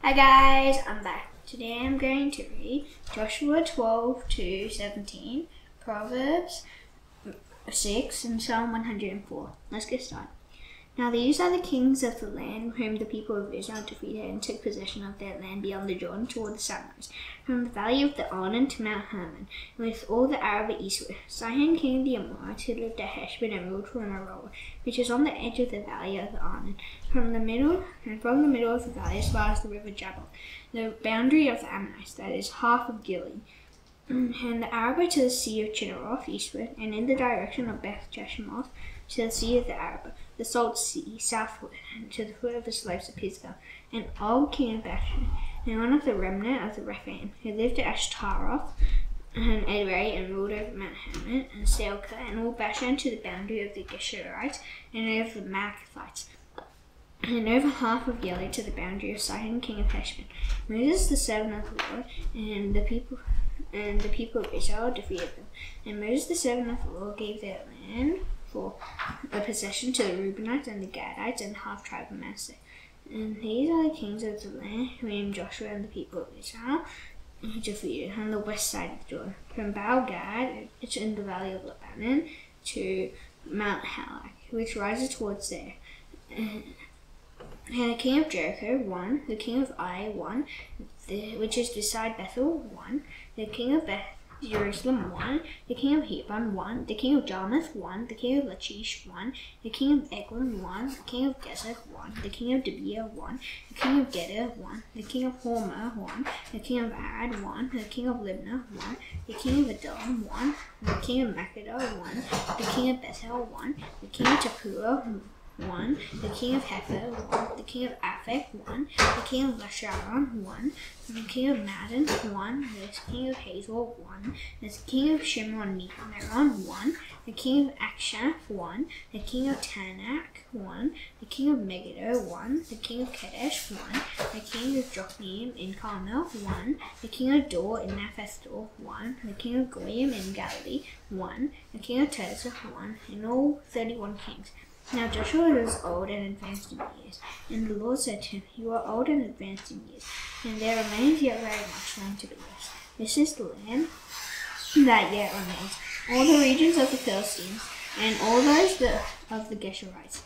Hi guys, I'm back. Today I'm going to read Joshua 12 to 17, Proverbs 6 and Psalm 104. Let's get started. Now these are the kings of the land whom the people of Israel defeated and took possession of their land beyond the Jordan toward the sunrise, from the valley of the Arnon to Mount Hermon, with all the Arabah eastward. Sihon king of the Amorites, who lived at Heshbon and ruled from Aroer, which is on the edge of the valley of the Arnon, from the middle of the valley as far as the river Jabbok, the boundary of the Ammonites, that is half of Gilead, and the Arabah to the sea of Chinneroth eastward, and in the direction of Beth Jeshimoth to the sea of the Arabah, the Salt Sea southward, and to the foot of the slopes of Pisgah, and Og king of Bashan, and one of the remnant of the Rephaim, who lived at Ashtaroth and Edrei, and ruled over Mount Hermon and Salcah, and all Bashan to the boundary of the Geshurites, and over the Maacathites, and over half of Gilead to the boundary of Sihon king of Heshbon. Moses the servant of the Lord, and the people of Israel defeated them. And Moses the servant of the Lord gave their land for a possession to the Reubenites and the Gadites and the half tribe of Manasseh. And these are the kings of the land whom Joshua and the people of Israel defeated on the west side of Jordan, from Baal Gad, it's in the valley of Lebanon, to Mount Halak, which rises towards there. And the king of Jericho, 1, the king of Ai, 1, which is beside Bethel, 1, the king of Jerusalem, 1, the king of Hebron, 1, the king of Jarmuth, 1, the king of Lachish, 1, the king of Eglon, 1, the king of Gezer, 1, the king of Debir, 1, the king of Geder, 1, the king of Hormah, 1, the king of Ad, 1, the king of Libnah, 1, the king of Adullam, 1, the king of Makkedah, 1, the king of Bethel, 1, the king of Tappuah, 1, the king of Hepher, 1, the king of Aphek, 1, the king of Lasharon, 1, the king of Madon, 1, the king of Hazor, 1, the king of Shimron Meron, 1, the king of Akshaph, 1, the king of Tanak, 1, the king of Megiddo, 1, the king of Kadesh, 1, the king of Jokneam in Carmel, 1, the king of Dor in Naphestor, 1, the king of Goyim in Galilee, 1, the king of Tirzah, 1, in all 31 kings. Now Joshua was old and advanced in years, and the Lord said to him, You are old and advanced in years, and there remains yet very much land to be lost. This is the land that yet remains, all the regions of the Philistines, and all those of the Geshurites,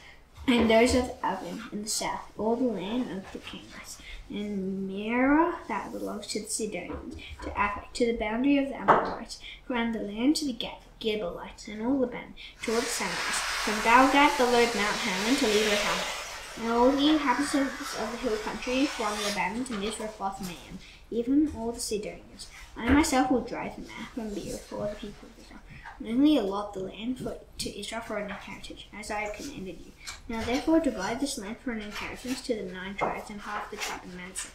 and those of Avim in the south, all the land of the Canaanites, and Mearah that belongs to the Sidonians, to Aphek, to the boundary of the Amorites, from the land to the Gibeonites, and all Lebanon, toward the sunrise, from Baal-Gad below Mount Hermon to Lebo Hamath, and all the inhabitants of the hill country from Lebanon to Mizrephoth-Maim, even all the Sidonians. I myself will drive them out from before the people of Israel, and only allot the land to Israel for an inheritance, as I have commanded you. Now therefore divide this land for an inheritance to the 9 tribes and half the tribe of Manasseh.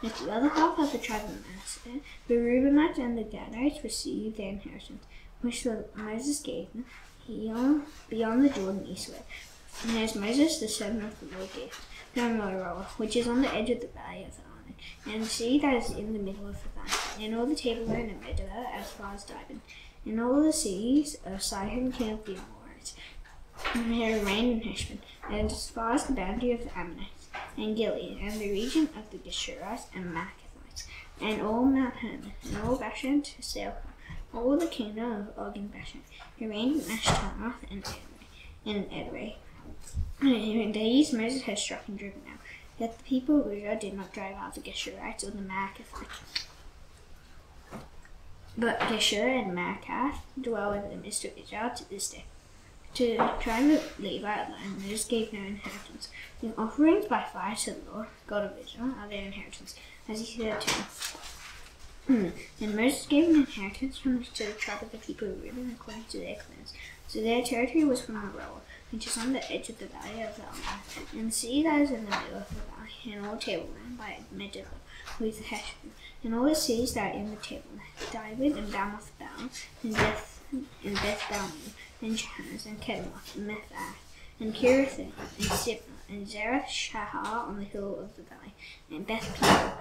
With the other half of the tribe of Manasseh, the Reubenites and the Gadites received their inheritance, which Moses gave them, beyond the Jordan eastward. And as Moses the servant of the Lord gave them Aroer, which is on the edge of the valley of the Arnon, and the sea that is in the middle of the valley, and all the tableland of Medeba as far as Dibon, and all the cities of Sihon king of the Amorites, and they remained in Heshbon, and as far as the boundary of the Ammonites, and Gilead, and the region of the Geshurites and Maacathites, and all Mount Hermon, and all Bashan to Salcah, all the kingdom of Og and Bashan, who reigned in Ashtaroth and Edrei. And these Moses had struck and driven out. Yet the people of Israel did not drive out the Geshurites or the Maacathites. But Geshur and Maacath dwell in the midst of Israel to this day. To the tribe of Levi alone, Moses gave no inheritance. The offerings by fire to the Lord, God of Israel, are their inheritance, as he said to him. And Moses gave an inheritance to the tribe of the people of Reuben according to their clans. So their territory was from Aroer, which is on the edge of the valley of the Arnon, and the sea that is in the middle of the valley, and all tableland by Medeba, with Heshbon, and all the cities that are in the tableland, Dibon and Bamoth-baal, and Beth-Balmon, and Jahaz, and Kedemoth, and Mephath, and Kirithaim, and Sibmah, and Zareth-Shahar on the hill of the valley, and Beth-Peor,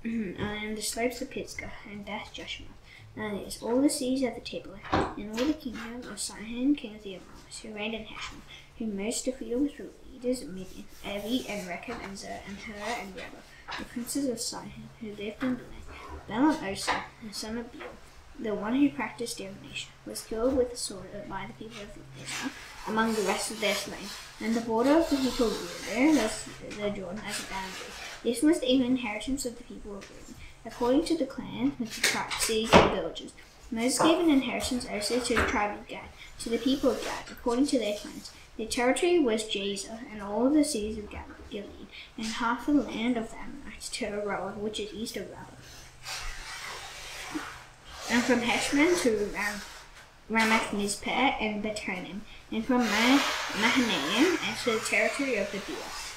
and the slopes of Pisgah, and Beth Jeshimoth. That is, all the cities of the tableland, and all the kingdom of Sihon king of the Amorites, who reigned in Heshbon, whom Moses defeated with the leaders of Midian, Evi, and Rechab, and Zer, and Hur, and Reba, the princes of Sidon, who lived in the land. Balaam-Osa, the son of Beor, the one who practiced divination, was killed with a sword by the people of Israel among the rest of their slain. And the border of the people of Judah was the Jordan as a boundary. This was the inheritance of the people of Reuben, according to the clans with the tribes, cities, and villages. Moses gave an inheritance also to the tribe of Gad, to the people of Gad, according to their clans. Their territory was Jazer, and all of the cities of Gilead, and half the land of the Ammonites to Aroer, which is east of Rabbah. And from Heshbon to Ramath-Mizpeh and Betonim, and from Mahanaim and to the territory of the Beer,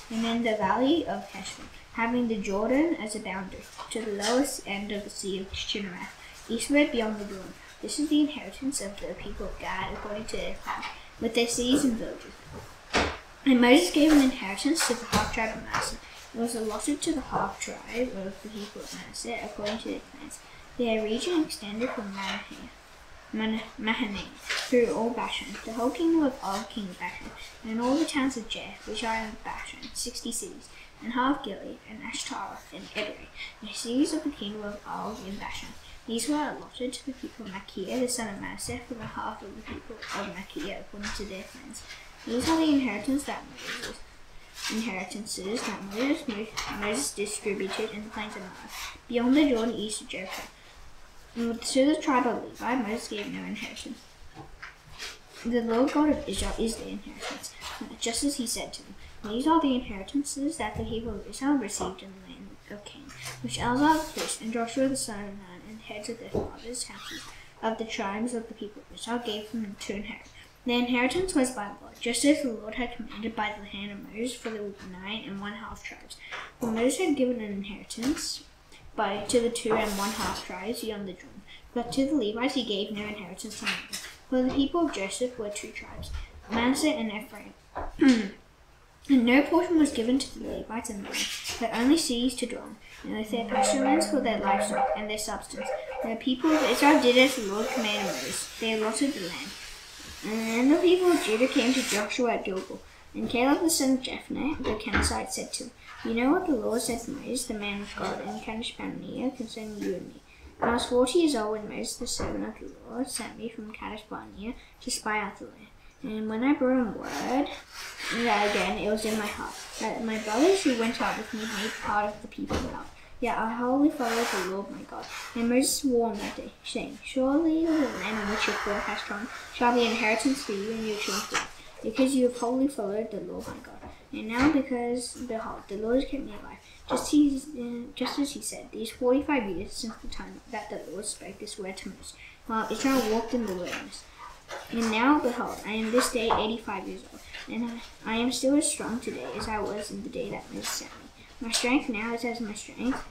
and in the valley of Heshbon, having the Jordan as a boundary, to the lowest end of the sea of Chinnereth, eastward beyond the Jordan. This is the inheritance of the people of Gad, according to their clans, with their cities and villages. And Moses gave an inheritance to the half-tribe of Manasseh. It was allotted to the half-tribe of the people of Manasseh, according to their clans. Their region extended from Mahanaim through all Bashan, the whole kingdom of Og, king of Bashan, and all the towns of Jer, which are in Bashan, 60 cities, and half Gilead, and Ashtaroth, and Edrei, the cities of the kingdom of Og in Bashan. These were allotted to the people of Machir, the son of Manasseh, for the half of the people of Machir, according to their clans. These are the inheritances that Moses distributed in the plains of Moab, beyond the Jordan, east of Jericho. And to the tribe of Levi, Moses gave no inheritance. The Lord God of Israel is their inheritance, just as he said to them. These are the inheritances that the people of Israel received in the land of Canaan, which Eleazar the priest and Joshua the son of Nun and the heads of their fathers' houses of the tribes of the people of Israel gave them to inherit. Their inheritance was by lot, just as the Lord had commanded by the hand of Moses for the 9 1/2 tribes. For Moses had given an inheritance to the 2 1/2 tribes beyond the Jordan, but to the Levites he gave no inheritance among them. For the people of Joseph were 2 tribes, Manasseh and Ephraim. And no portion was given to the Levites in the land, but only cities to dwell in, and with their pasture lands for their livestock and their substance. The people of Israel did as the Lord commanded Moses. They allotted the land. And then the people of Judah came to Joshua at Gilgal, and Caleb the son of Jephunneh the Kenizzite said to him, You know what the Lord said to Moses, the man of God, in Kadesh Barnea concerning you and me. I was 40 years old when Moses, the servant of the Lord, sent me from Kadesh Barnea to spy out the land. And when I brought him word, that again it was in my heart, that my brothers who went out with me made part of the people well. Yet I wholly followed the Lord my God. And Moses swore on that day, saying, Surely the land on which your foot has trod shall be an inheritance for you and your children, because you have wholly followed the Lord my God. And now because, behold, the Lord has kept me alive, just as he said, these 45 years since the time that the Lord spoke this word to Moses, while Israel walked in the wilderness. And now, behold, I am this day 85 years old, and I am still as strong today as I was in the day that Moses sent me. My strength now is as my strength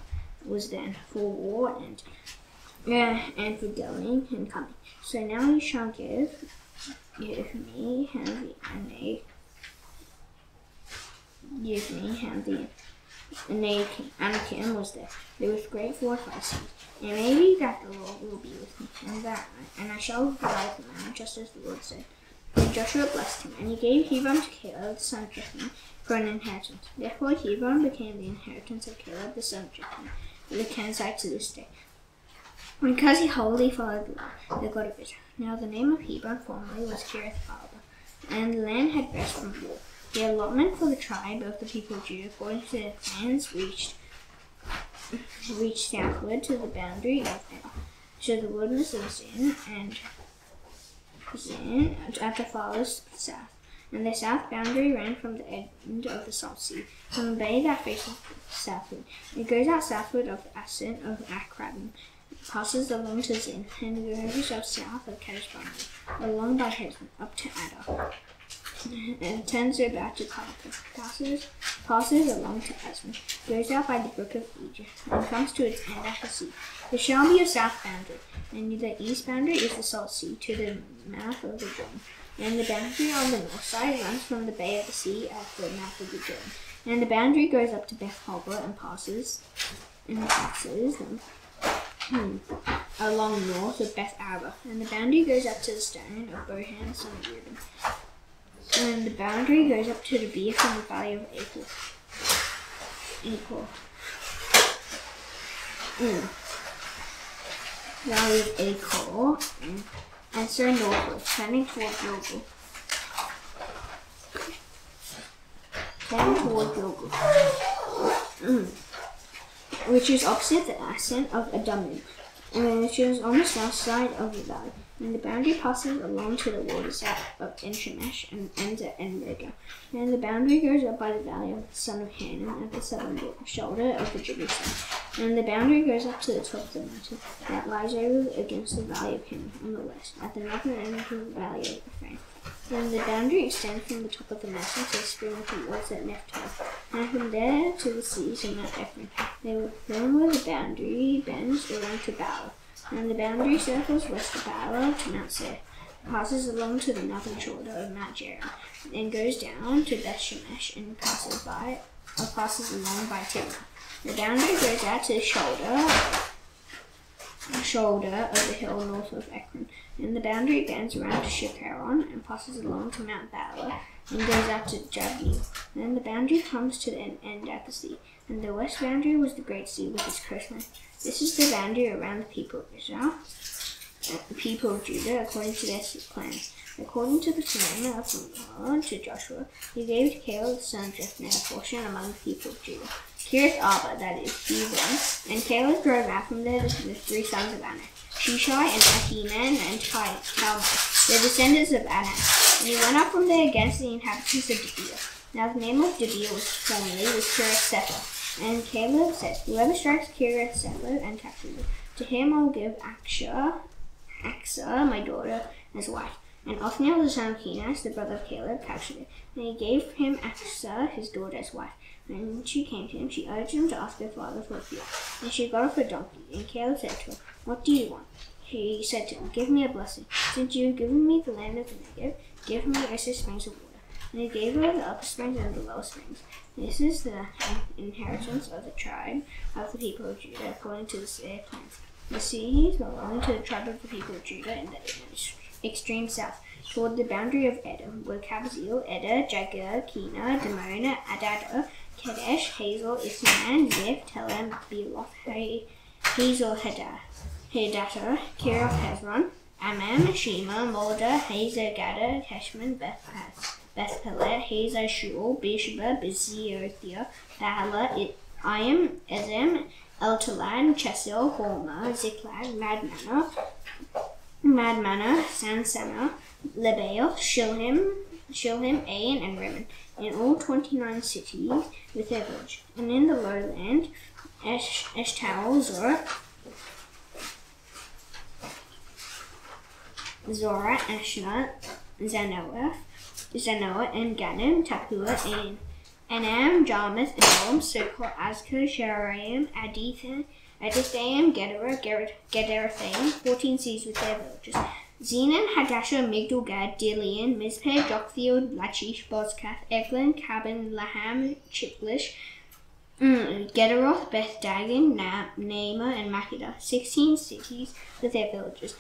was then for war and for going and coming. So now you shall give me Anakim was there. There was great fortified cities. And maybe that the Lord will be with me, and I shall divide the land, just as the Lord said. And Joshua blessed him, and he gave Hebron to Caleb the son of Jephunneh for an inheritance. Therefore Hebron became the inheritance of Caleb the son of Jephunneh, the Kenizzite to this day, because he wholly followed the Lord, the God of Israel. Now the name of Hebron formerly was Kiriath-Arba, and the land had rest from war. The allotment for the tribe of the people of Judah, according to their clans, reached southward to the boundary of to the wilderness of Zin at the farthest south. And their south boundary ran from the end of the Salt Sea, from the bay that faces southward. It goes out southward of the ascent of Akrabim, passes along to Zin, and goes up south of Kadesh Barnea, along by Hezron, up to Adar, and turns about to Karka, passes along to Asman, goes out by the brook of Egypt, and comes to its end at the sea. There shall be a south boundary, and the east boundary is the Salt Sea to the mouth of the Jordan. And the boundary on the north side runs from the bay of the sea at the mouth of the Jordan. And the boundary goes up to Beth Hogla and passes along north of Beth Arba. And the boundary goes up to the stone of Bohan, son of Reuben. And the boundary goes up to the Beer from the valley of Achor. Valley of Acre, and so northward, turning toward Gilgal. Which is opposite the ascent of Adumim, which is on the south side of the valley. And the boundary passes along to the waters of En-Shemesh and ends at En-Rogel. And the boundary goes up by the valley of the son of Hannon at the southern shoulder of the Jerusalem. And the boundary goes up to the top of the mountain that lies over against the valley of Hinnom on the west, at the northern end of the valley of Ephraim. And the boundary extends from the top of the mountain to the spring of the waters at Naphtali, and from there to the seas of Mount Ephraim. Then where the boundary bends around to Baalah, and the boundary circles west of Baalah to Mount Seir, passes along to the northern shoulder of Mount Jerem, then goes down to Beth Shemesh and passes along by Timnah. The boundary goes out to the shoulder of the hill north of Ekron, and the boundary bends around to Shikharon and passes along to Mount Baalah and goes out to Jabneel. Then the boundary comes to the end at the sea, and the west boundary was the Great Sea with its coastline. This is the boundary around the people of Israel, the people of Judah, according to their clans. According to the commandment of the Lord to Joshua, he gave to Caleb the son of Jephunneh a portion among the people of Judah. Kiriath Arba, that is, Hebron, and Caleb drove out from there the three sons of Anak, Shishai and Ahiman and Talmai, the descendants of Anak. And he went up from there against the inhabitants of Debir. Now the name of Debir formerly was Kiriath Sepher. And Caleb said, whoever strikes Kiriath Sepher and captures it, to him I will give Achsah, my daughter, as wife. And Othniel the son of Kenaz, the brother of Caleb, captured it. And he gave him Achsah, his daughter, as wife. And when she came to him, she urged him to ask her father for a field. And she got off her donkey. And Caleb said to her, what do you want? He said to him, give me a blessing. Since you have given me the land of the Negev, give me also springs of water. And he gave her the upper springs and the lower springs. This is the inheritance of the tribe of the people of Judah, according to their clans. The seas belong to the tribe of the people of Judah in the extreme south, toward the boundary of Edom, were Kabzeel, Eder, Jagur, Kena, Dimona, Adada, Kadesh, Hazel, Isman, Ziph, Telem, Beeloth, Hazel, Hadassah, Kiriath Hezron, Amam, Shema, Molda, Hazer, Gada, Heshman, Beth Pelet, Hazer, Shul, Beersheba, Beziothia, Bahala, Ayam, Ezem, El-Talad, Chesil, Hormah, Ziklag, Madmannah, Sansannah, Lebail, Shilhim, Ain, and Rimmon, in all 29 cities with their village. And in the lowland, Eshtaol, Zorah, Ashna, Zanoah, and Ganim, Tapua, and Anam, Jarmuth, Adullam, Sokol, Azkah, Sharaim, Adithaim, Gederathaim, 14 cities with their villages. Zenan, Hadassah, Migdal, Gad, Dilian, Mizpeh, Joktheel, Lachish, Bozkath, Eglon, Cabin, Laham, Chiplish, Gederoth, Beth Dagon, Naamah, and Makkedah, 16 cities with their villages.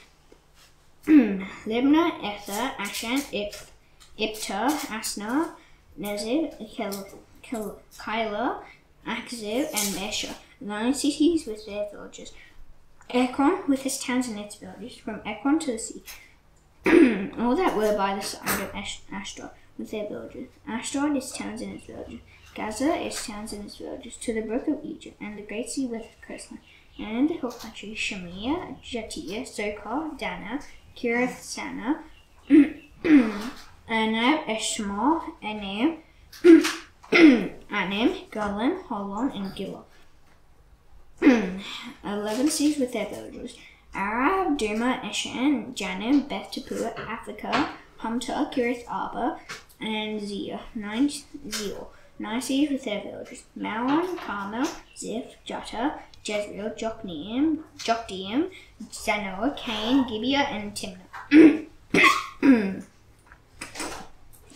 Libnah, Ether, Ashan, Iptah, Asna, Nezib, Keilah, Achziv, and Mesha, 9 cities with their villages. Ekron with its towns and its villages, from Ekron to the sea. All that were by the side of Ashdod with their villages. Ashdod, its towns and its villages. Gaza, its towns and its villages, to the brook of Egypt, and the great sea with its coastline. And the hill country, Shemiah, Jatir, Sokar, Dana, Kiriath Sana, Anab, Eshmah, Anem, Golan, Holon, and Gillah. 11 cities with their villages. Arab, Duma, Eshan, Janim, Beth Tapua, Africa, Humta, Kiriath Arba, and Zia. 9 cities with their villages. Maon, Carmel, Ziph, Jutta, Jezreel, Jokdeam, Zanoah, Cain, Gibeah, and Timnah.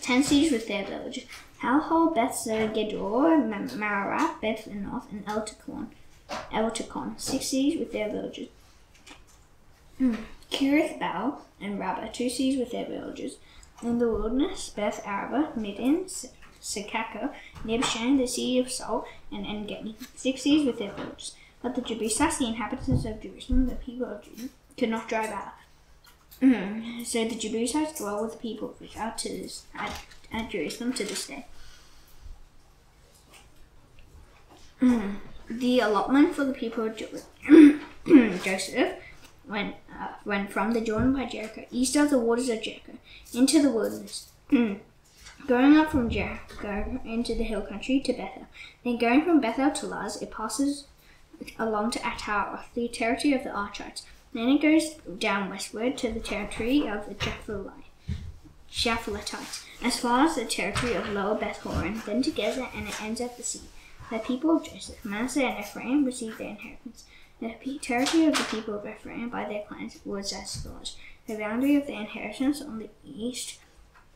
10 cities with their villages. Halhol, Bethzer, Gedor, Mararat, Beth Enoth, and Elticon, 6 cities with their villages. Kiriath Baal and Rabbah, 2 cities with their villages. In the wilderness, Beth Araba, Midin, Sekaka, Nibshan, the city of Salt, and En-Gedi, 6 cities with their villages. But the Jebusites, the inhabitants of Jerusalem, the people of Judah, could not drive out. So the Jebusites dwell with the people of Israel at Jerusalem to this day. The allotment for the people of Joseph went from the Jordan by Jericho, east of the waters of Jericho, into the wilderness, going up from Jericho into the hill country to Bethel. Then going from Bethel to Luz, it passes along to Ataroth, the territory of the Archites. Then it goes down westward to the territory of the Japhletites, as far as the territory of Lower Beth Horon, then to Gezer, and it ends at the sea. The people of Joseph, Manasseh, and Ephraim received their inheritance. The territory of the people of Ephraim by their clans was as follows. The boundary of their inheritance on the east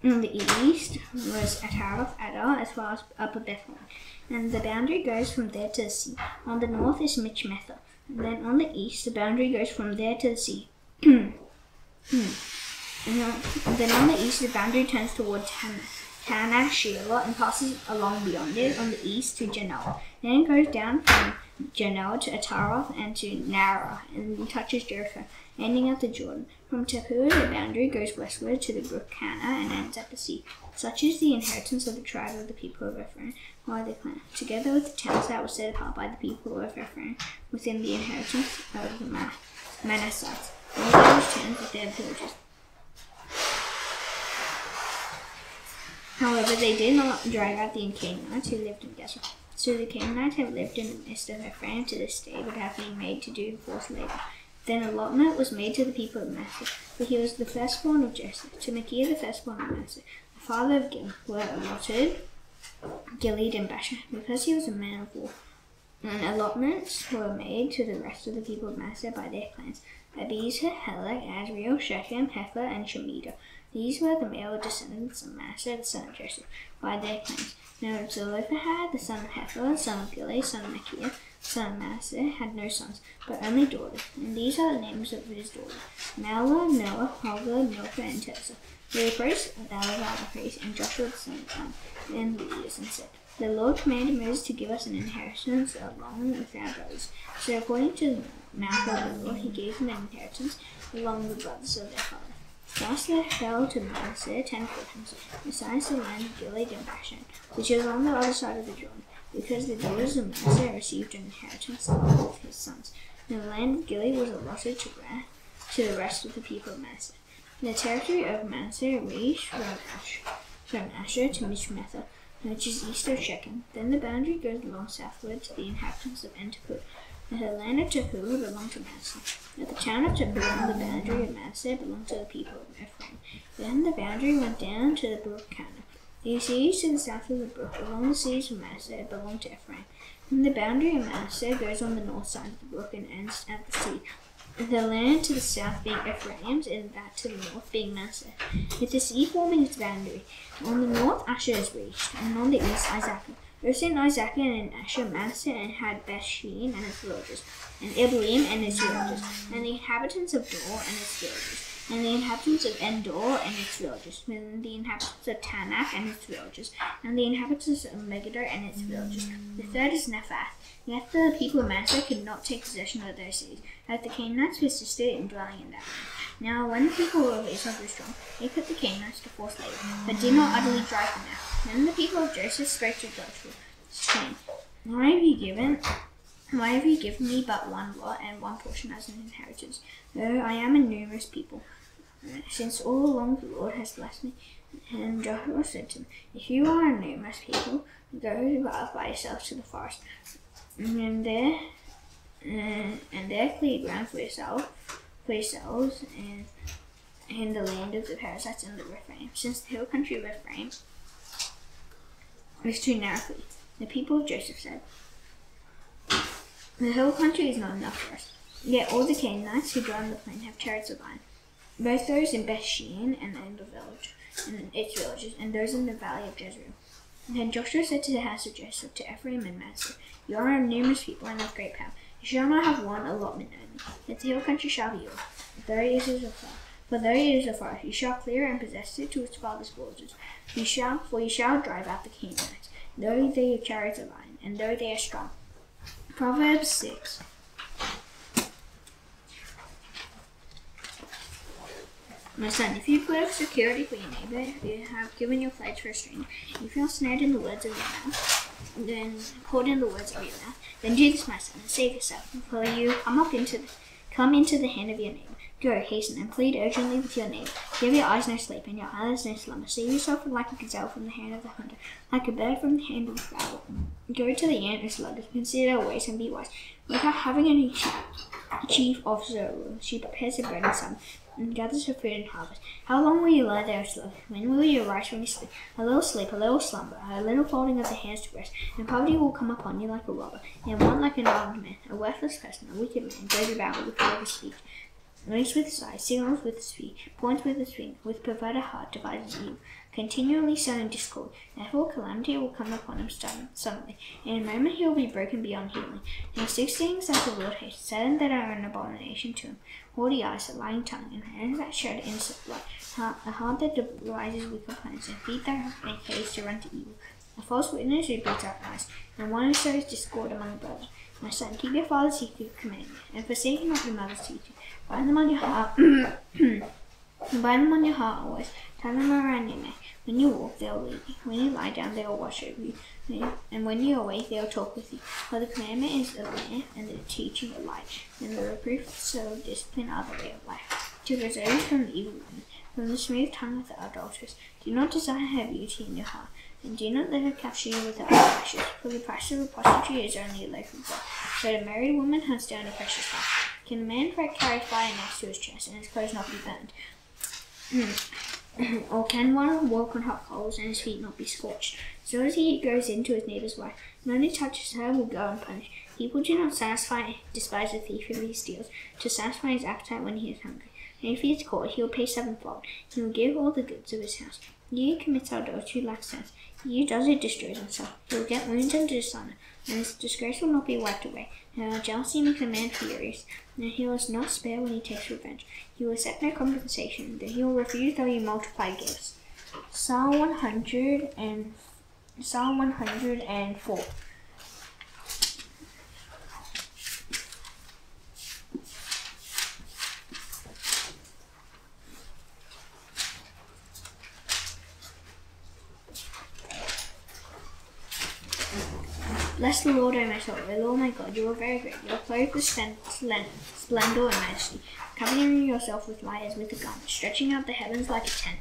was Ataroth Adar, as far as Upper Beth Horon, and the boundary goes from there to the sea. On the north is Michmetha, and then on the east the boundary goes from there to the sea. And then on the east the boundary turns toward Tanah and passes along beyond it on the east to Genoa. Then it goes down from Genoa to Ataroth and to Narah, and touches Jericho, ending at the Jordan. From Tepuah, the boundary goes westward to the brook Kana and ends at the sea. Such is the inheritance of the tribe of the people of Ephraim by their clan, together with the towns that were set apart by the people of Ephraim within the inheritance of the Manassites. All those towns with their villages. However, they did not drive out the Canaanites who lived in Gezer. So the Canaanites have lived in the midst of Ephraim to this day, but have been made to do forced labor. Then allotment was made to the people of Manasseh, for he was the firstborn of Joseph. To Machir, the firstborn of Manasseh, the father of Gilead, were allotted Gilead and Bashan, because he was a man of war. And allotments were made to the rest of the people of Manasseh by their clans: Abiezer, Helek, Azriel, Shechem, Hefer, and Shemedah. These were the male descendants of Manasseh, the son of Joseph, by their clans. Now Zelophehad, the son of Hefer, son of Gilead, son of Machir, son of Manasseh, had no sons, but only daughters. And these are the names of his daughters: Mahlah, Noah, Hoglah, Milcah, and Tirzah. They were priests, Eleazar the priest, and Joshua the son of Nun, and the leaders, and said, The Lord commanded Moses to give us an inheritance along with our brothers. So according to the mouth of the Lord, he gave them an inheritance along with the brothers of their father. Thus there fell to Manasseh 10 portions, besides the land of Gilead and Bashan, which is on the other side of the Jordan, because the daughters of Manasseh received an inheritance along with his sons. And the land of Gilead was allotted to the rest of the people of Manasseh. The territory of Manasseh reached from Asher to Michmetha, which is east of Shechem. Then the boundary goes along southward to the inhabitants of En-Tappuah. The land of Tepuah belonged to Manasseh. But the town of Tepuah and the boundary of Manasseh belonged to the people of Ephraim. Then the boundary went down to the brook Kana. The seas to the south of the brook, along the seas of Manasseh, belonged to Ephraim. And the boundary of Manasseh goes on the north side of the brook and ends at the sea. The land to the south being Ephraim's, and that to the north being Manasseh, with the sea forming its boundary. On the north Asher is reached, and on the east Isaacar. Those in Isaacar and in Asher, Manasseh and had Beth-shean and its villages, and Ibleam and its villages, and the inhabitants of Dor and its villages, and the inhabitants of Endor and its villages, and the inhabitants of Tanakh and its villages, and the inhabitants of Megiddo and its villages. The third is Nephath. Yet the people of Manasseh could not take possession of those cities, as the Canaanites persisted in dwelling in that land. Now when the people of Israel grew strong, they put the Canaanites to forced labor, but did not utterly drive them out. Then the people of Joseph spoke to Joshua, saying, Why have you given me but one lot and one portion as an inheritance, though I am a numerous people? Since all along the Lord has blessed me. And Joshua said to him, If you are a numerous people, go by yourselves to the forest, and there clear ground for yourselves in the land of the Perizzites and the Rephaim, since the hill country of Ephraim is too narrow for you. The people of Joseph said, The hill country is not enough for us. Yet all the Canaanites who dwell in the plain have chariots of iron, both those in Beth-shean and in the village, and its villages, and those in the valley of Jezreel. And then Joshua said to the house of Joseph, to Ephraim and Manasseh, You are a numerous people and of great power. You shall not have one allotment only, yet the hill country shall be yours. For though it is a forest, you shall clear and possess it to its father's villages. For you shall drive out the Canaanites, though they have chariots of iron, and though they are strong. Proverbs 6. My son, if you put up security for your neighbor, if you have given your pledge for a stranger, if you feel snared in the words of your mouth, then hold in the words of your mouth, then do this, my son, and save yourself. For you come into the hand of your neighbor. Go, hasten, and plead urgently with your neighbor. Give your eyes no sleep, and your eyelids no slumber. Save yourself like a gazelle from the hand of the hunter, like a bird from the hand of the fowler. Go to the ant, O sluggard, consider her ways and be wise. Without having any chief officer or ruler, she prepares her bread in summer, and gathers her food in harvest. How long will you lie there, sluggard? When will you rise from your sleep, a little slumber, a little folding of the hands to rest, and poverty will come upon you like a robber, and want like an armed man, a worthless person, a wicked man, goes about with whoever speaks. Winks with his eyes, signals with his feet, points with his finger, with perverted heart divides evil, continually sowing discord. Therefore calamity will come upon him suddenly. In a moment he will be broken beyond healing. There are 6 things that the Lord hates, 7 that are an abomination to him: haughty eyes, a lying tongue, and hands that shed innocent blood, a heart that devises wicked plans, and feet that make haste to run to evil, a false witness who beats out lies, and one who sows discord among brothers. My son, keep your father's secret commandment, and forsake not your mother's teaching. Bind them on your heart. Bind them on your heart always. Tie them around your neck. When you walk, they'll lead you. When you lie down, they'll watch over you. And when you awake, they'll talk with you. For the commandment is a lamp, and the teaching a light, and the reproofs of discipline are the way of life. To preserve you from the evil woman, from the smooth tongue of the adulteress. Do not desire her beauty in your heart, and do not let her capture you with her eyelashes. For the price of a prostitute is only a loaf of bread, but a married woman hunts down a precious life. Can a man carry fire next to his chest, and his clothes not be burned? Or can one walk on hot coals, and his feet not be scorched? So as he goes into his neighbor's wife, none who touches her will go unpunished. People do not despise a thief if he steals, to satisfy his appetite when he is hungry. And if he is caught, he will pay 7-fold. He will give all the goods of his house. He who commits adultery lacks sense. He who does it destroys himself. He will get wounds and dishonor, and his disgrace will not be wiped away. Jealousy makes a man furious, and he will not spare when he takes revenge. He will accept no compensation, that he will refuse though you multiply gifts. Psalm 104. Bless the Lord, O my soul. O Lord my God, you are very great. You are clothed with splendor and majesty, covering yourself with light as with a garment, stretching out the heavens like a tent.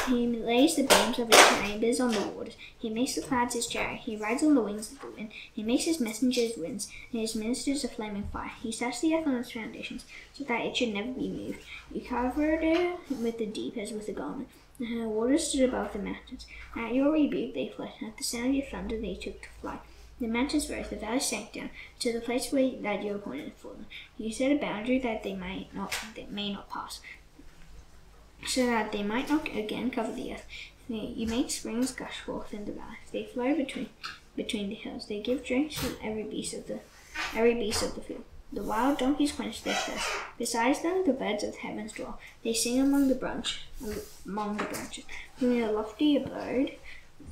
He lays the beams of his chambers on the waters. He makes the clouds his chariot. He rides on the wings of the wind. He makes his messengers winds, and his ministers a flaming fire. He sets the earth on its foundations, so that it should never be moved. You covered it with the deep as with a garment. The waters stood above the mountains. At your rebuke they fled. At the sound of your thunder they took to flight. The mountains rose, the valleys sank down to the place that you appointed for them. You set a boundary that they may not pass, so that they might not again cover the earth. You make springs gush forth in the valleys. They flow between the hills. They give drink to every beast of the field. The wild donkeys quench their thirst. Besides them, the birds of the heavens dwell. They sing among the branches. From your lofty abode,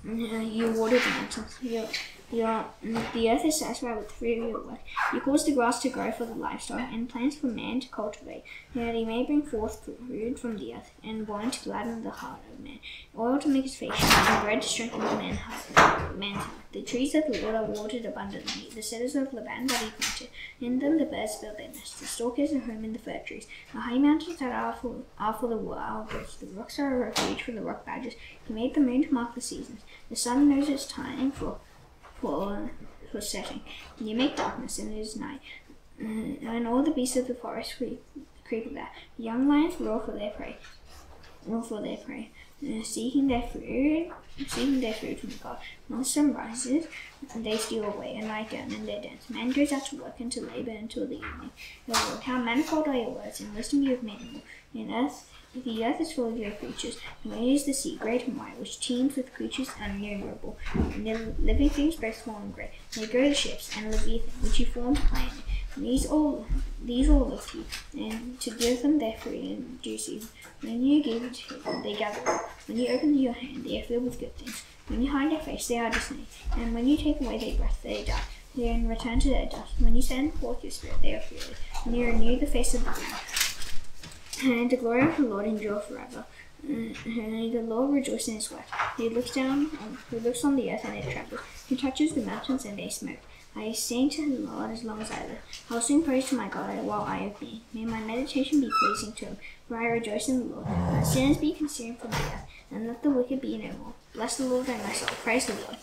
you water the mountains. The earth is satisfied with the fruit of your work. You cause the grass to grow for the livestock, and plants for man to cultivate, that he may bring forth food from the earth, and wine to gladden the heart of man, oil to make his face shine, and bread to strengthen the man's heart. The trees of the Lord are watered abundantly, the cedars of Lebanon that he planted. In them the birds build their nests. The stork is a home in the fir trees. The high mountains that are for the wild goats. The rocks are a refuge for the rock badgers. He made the moon to mark the seasons. The sun knows its time for setting. You make darkness, and it is night. And all the beasts of the forest creep about. Young lions roar for their prey. Seeking their food from God. When the sun rises, they steal away and lie down in their dens. Man goes out to work and to labor until the evening. Lord, how manifold are your words, and wisdom you have made them all. The earth is full of your creatures, and where is the sea, great and wide, which teems with creatures innumerable, and the living things both small and great. They go to ships, and Leviathan, which you formed plainly. These all lift you, and to give them their food in due season. When you give it to them, they gather up. When you open your hand, they are filled with good things. When you hide your face, they are dismayed, and when you take away their breath, they die. then return to their dust. When you send forth your spirit, they are created, and you renew the face of the ground. And the glory of the Lord endure forever. And the Lord rejoices in his work. He looks on the earth and it trembles. He touches the mountains and they smoke. I sing to the Lord as long as I live. I will sing praise to my God while I have been. May my meditation be pleasing to him, for I rejoice in the Lord. Let sinners be consumed from the earth, and let the wicked be no more. Bless the Lord, O my soul. Praise the Lord.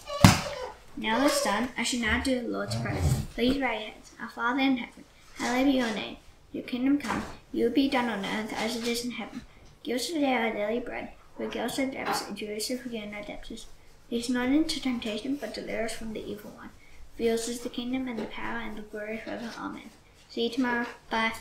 Now that's done, I shall now do the Lord's Prayer. Please bow your heads. Our Father in heaven, hallowed be your name. Your kingdom come, your will be done on earth as it is in heaven. Give us today our daily bread. Forgive us our debts, and do us forgive our debtors. Lead us not into temptation, but deliver us from the evil one. For yours is the kingdom, and the power, and the glory forever. Amen. See you tomorrow. Bye.